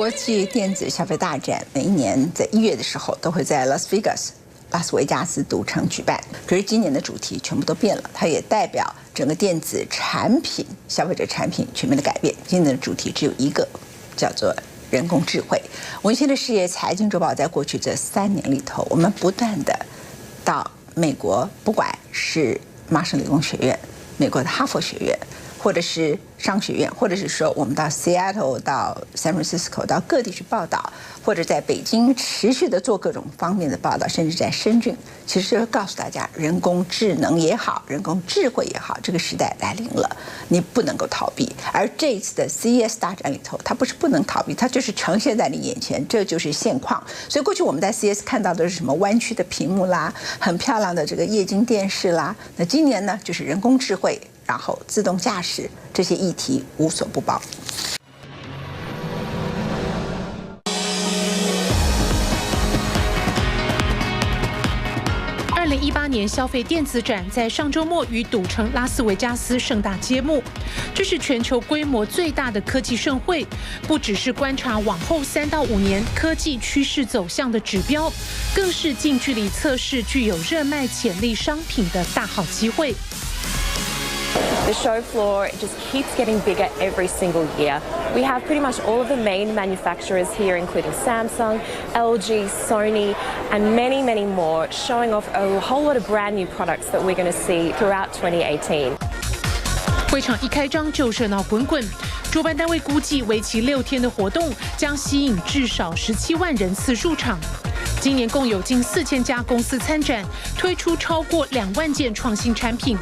国际电子消费大展每一年在1月的时候都会在拉斯维加斯赌城举办，可是今年的主题全部都变了，它也代表整个电子产品、消费者产品全面的改变。今年的主题只有一个，叫做人工智慧。文心的事业财经周报在过去这3年里头，我们不断的到美国，不管是麻省理工学院、美国的哈佛学院，或者是商学院，或者是说我们到 Seattle 到 San Francisco 到各地去报道，或者在北京持续的做各种方面的报道，甚至在深圳，其实就是告诉大家，人工智能也好，人工智慧也好，这个时代来临了，你不能够逃避。而这一次的 CES 大展里头，它不是不能逃避，它就是呈现在你眼前，这就是现况。所以过去我们在 CES 看到的是什么弯曲的屏幕啦，很漂亮的这个液晶电视啦，那今年呢，就是人工智慧，然后自动驾驶这些议题无所不包。2018年消费电子展在上周末于赌城拉斯维加斯盛大揭幕，这是全球规模最大的科技盛会，不只是观察往后3到5年科技趋势走向的指标，更是近距离测试具有热卖潜力商品的大好机会。The show floor just keeps getting bigger every single year. We have pretty much all of the main manufacturers here, including Samsung, LG, Sony, and many, many more, showing off a whole lot of brand new products that we're going to see throughout 2018. 会场一开张就热闹滚滚，主办单位估计为期6天的活动将吸引至少17万人次入场。今年共有近4000家公司参展，推出超过2万件创新产品。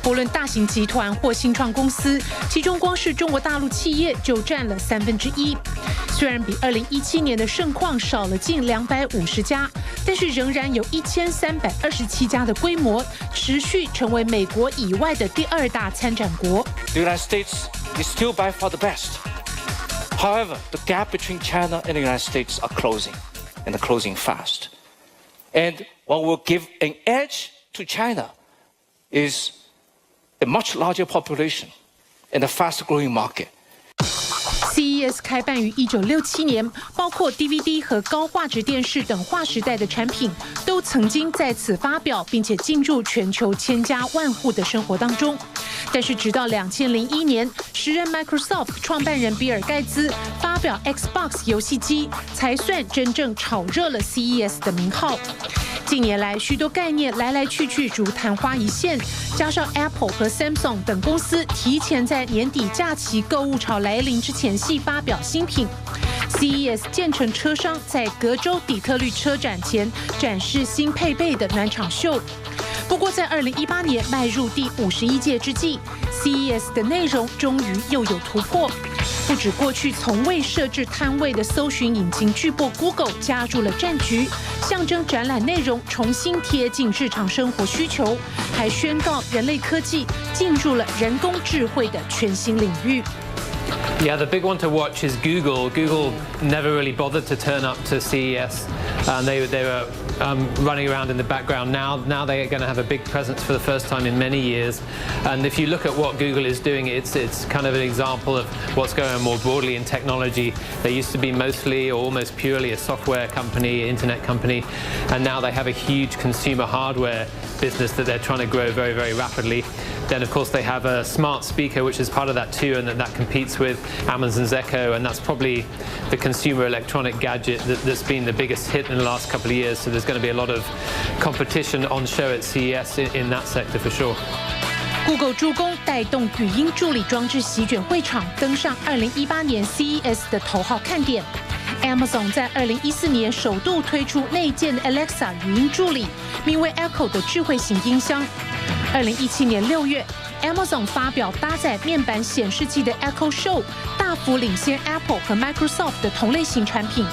不论大型集团或新创公司，其中光是中国大陆企业就占了1/3。虽然比2017年的盛况少了近250家，但是仍然有1327家的规模，持续成为美国以外的第2大参展国。The United States is still by far the best. However, the gap between China and the United States are closing, and they're closing fast. And what will give an edge to China is a much larger population and a fast-growing market. CES 开办于1967年，包括 DVD 和高画质电视等划时代的产品，都曾经在此发表，并且进入全球千家万户的生活当中。但是直到2001年，时任 Microsoft 创办人比尔盖茨发表 Xbox 游戏机，才算真正炒热了 CES 的名号。近年来，许多概念来来去去如昙花一现，加上 Apple 和 Samsung 等公司提前在年底假期购物潮来临之前夕发表新品。CES 建成车商在隔州底特律车展前展示新配备的暖场秀。不过，在2018年迈入第51届之际 ，CES 的内容终于又有突破。不止过去从未设置摊位的搜寻引擎巨擘 Google 加入了战局，象征展览内容重新贴近日常生活需求，还宣告人类科技进入了人工智慧的全新领域。Yeah, the big one to watch is Google. Google never really bothered to turn up to CES. They were running around in the background. Now they're going to have a big presence for the first time in many years. And if you look at what Google is doing, it's kind of an example of what's going on more broadly in technology. They used to be mostly or almost purely a software company, internet company, and now they have a huge consumer hardware business that they're trying to grow very, very rapidly. Then, of course, they have a smart speaker, which is part of that too, and that competes with Amazon's Echo, and that's probably the consumer electronic gadget that's been the biggest hit in the last couple of years. So there's going to be a lot of competition on show at CES in that sector for sure. Google 助攻带动语音助理装置席卷会场，登上2018年 CES 的头号看点。Amazon 在2014年首度推出内建 Alexa 语音助理，名为 Echo 的智慧型音箱。2017年6月 ，Amazon 发表搭载面板显示器的 Echo Show， 大幅领先 Apple 和 Microsoft 的同类型产品。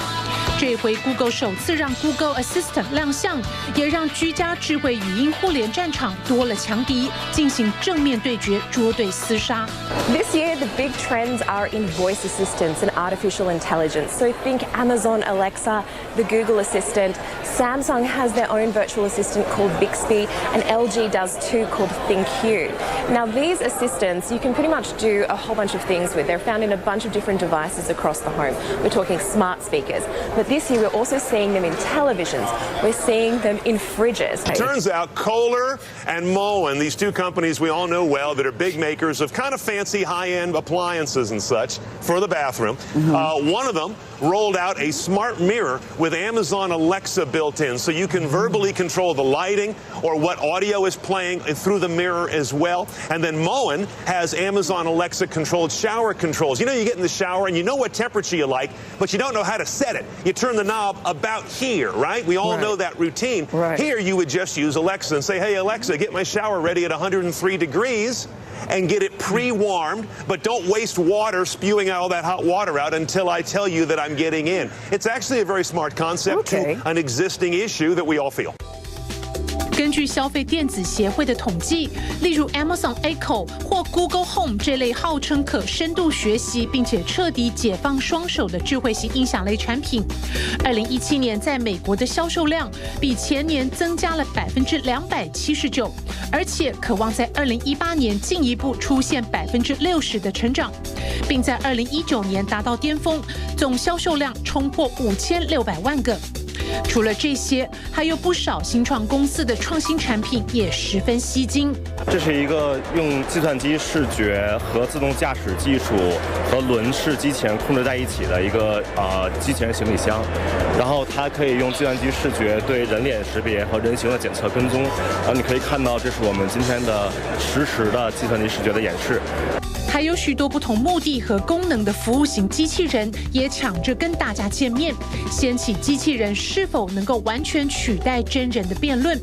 这回 Google 首次让 Google Assistant 亮相，也让居家智慧语音互联战场多了强敌，进行正面对决，捉对厮杀。This year, the big trends are in voice assistants and artificial intelligence. So think Amazon Alexa, the Google Assistant. Samsung has their own virtual assistant called Bixby, and LG does too called ThinQ. Now, these assistants, you can pretty much do a whole bunch of things with. They're found in a bunch of different devices across the home. We're talking smart speakers. But this year, we're also seeing them in televisions. We're seeing them in fridges. It turns out Kohler and Moen, these two companies we all know well that are big makers of kind of fancy high-end appliances and such for the bathroom. One of them rolled out a smart mirror with Amazon Alexa built in, so you can verbally control the lighting or what audio is playing through the mirror as well. And then Moen has Amazon Alexa controlled shower controls. You know, you get in the shower and you know what temperature you like, but you don't know how to set it. You turn the knob about here, right? We all know that routine. Here you would just use Alexa and say, hey, Alexa, get my shower ready at 103 degrees. And get it pre-warmed, but don't waste water spewing all that hot water out until I tell you that I'm getting in. It's actually a very smart concept to an existing issue that we all feel. 根据消费电子协会的统计，例如 Amazon Echo 或 Google Home 这类号称可深度学习并且彻底解放双手的智慧型音响类产品，2017年在美国的销售量比前年增加了279%，而且可望在2018年进一步出现60%的成长，并在2019年达到巅峰，总销售量冲破5600万个。除了这些，还有不少新创公司的创新产品也十分吸睛。这是一个用计算机视觉和自动驾驶技术和轮式机器人控制在一起的一个机器人行李箱，然后它可以用计算机视觉对人脸识别和人形的检测跟踪，然后你可以看到这是我们今天的实时的计算机视觉的演示。还有许多不同目的和功能的服务型机器人也抢着跟大家见面，掀起机器人是否能够完全取代真人的辩论。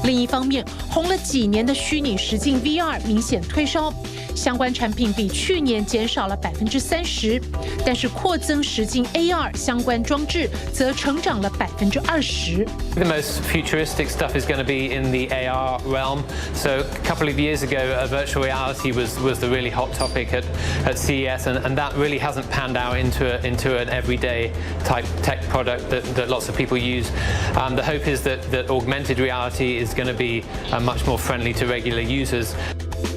另一方面，红了几年的虚拟实境 VR 明显退烧，相关产品比去年减少了30%，但是扩增实境 AR 相关装置则成长了20%。The most futuristic stuff is going to be in the AR realm. So a couple of years ago, virtual reality was the really hot topic at CES, and that really hasn't panned out into an everyday type tech product that lots of people use. The hope is that augmented reality is going to be much more friendly to regular users.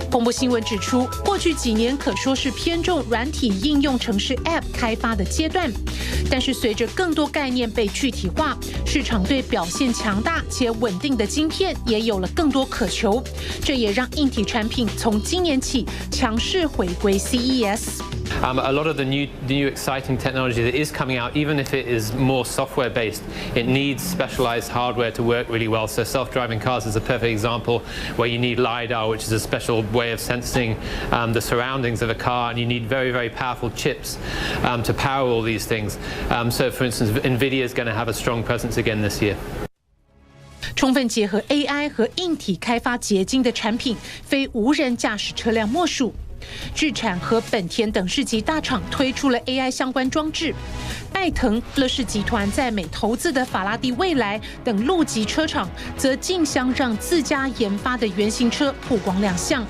彭博新闻指出，过去几年可说是偏重软体应用程式 App 开发的阶段，但是随着更多概念被具体化，市场对表现强大且稳定的晶片也有了更多渴求，这也让硬体产品从今年起强势回归 CES。A lot of the new exciting technology that is coming out, even if it is more software based, it needs specialized hardware to work really well. So self-driving cars is a perfect example where you need LiDAR, which is a special way of sensing the surroundings of a car, and you need very, very powerful chips to power all these things. So for instance, NVIDIA is going to have a strong presence again this year. 充分结合 AI 和硬体开发结晶的产品，非无人驾驶车辆莫属。日产和本田等世纪大厂推出了 AI 相关装置，拜腾、乐视集团在美投资的法拉第未来等路级车厂，则竞相让自家研发的原型车曝光亮相。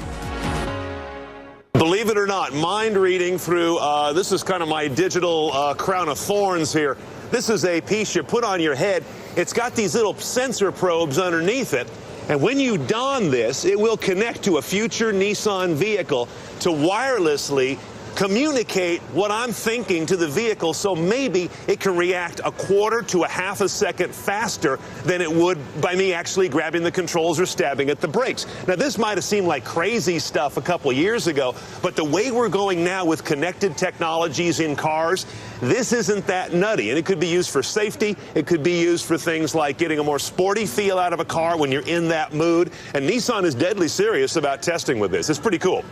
Believe it or not, mind reading through, this is kind of my digital crown of thorns here. This is a piece you put on your head. It's got these little sensor probes underneath it. And when you don this, it will connect to a future Nissan vehicle to wirelessly communicate what I'm thinking to the vehicle, so maybe it can react a quarter to a half a second faster than it would by me actually grabbing the controls or stabbing at the brakes. Now, this might have seemed like crazy stuff a couple years ago, but the way we're going now with connected technologies in cars, this isn't that nutty. And it could be used for safety. It could be used for things like getting a more sporty feel out of a car when you're in that mood. And Nissan is deadly serious about testing with this. It's pretty cool.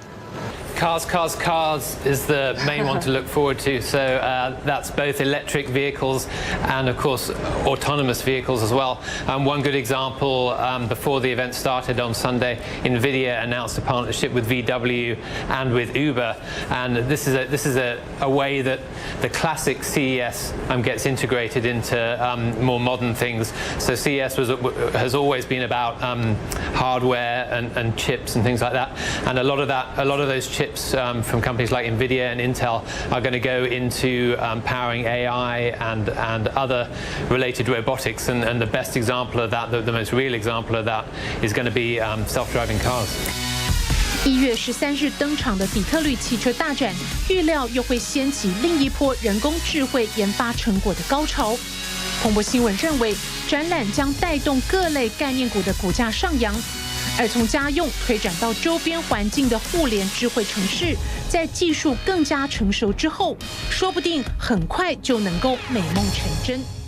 cars is the main one to look forward to. So that's both electric vehicles and, of course, autonomous vehicles as well. One good example, before the event started on Sunday, NVIDIA announced a partnership with VW and with Uber. And this is a way that the classic CES gets integrated into more modern things. So CES has always been about hardware and chips and things like that. And a lot of those chips from companies like NVIDIA and Intel are going to go into powering AI and other related robotics. And the best example of that, the most real example of that, is going to be self-driving cars. 1月13日登场的底特律汽车大展，预料又会掀起另一波人工智慧研发成果的高潮。彭博新闻认为，展览将带动各类概念股的股价上扬，而从家用推展到周边环境的互联智慧城市，在技术更加成熟之后，说不定很快就能够美梦成真。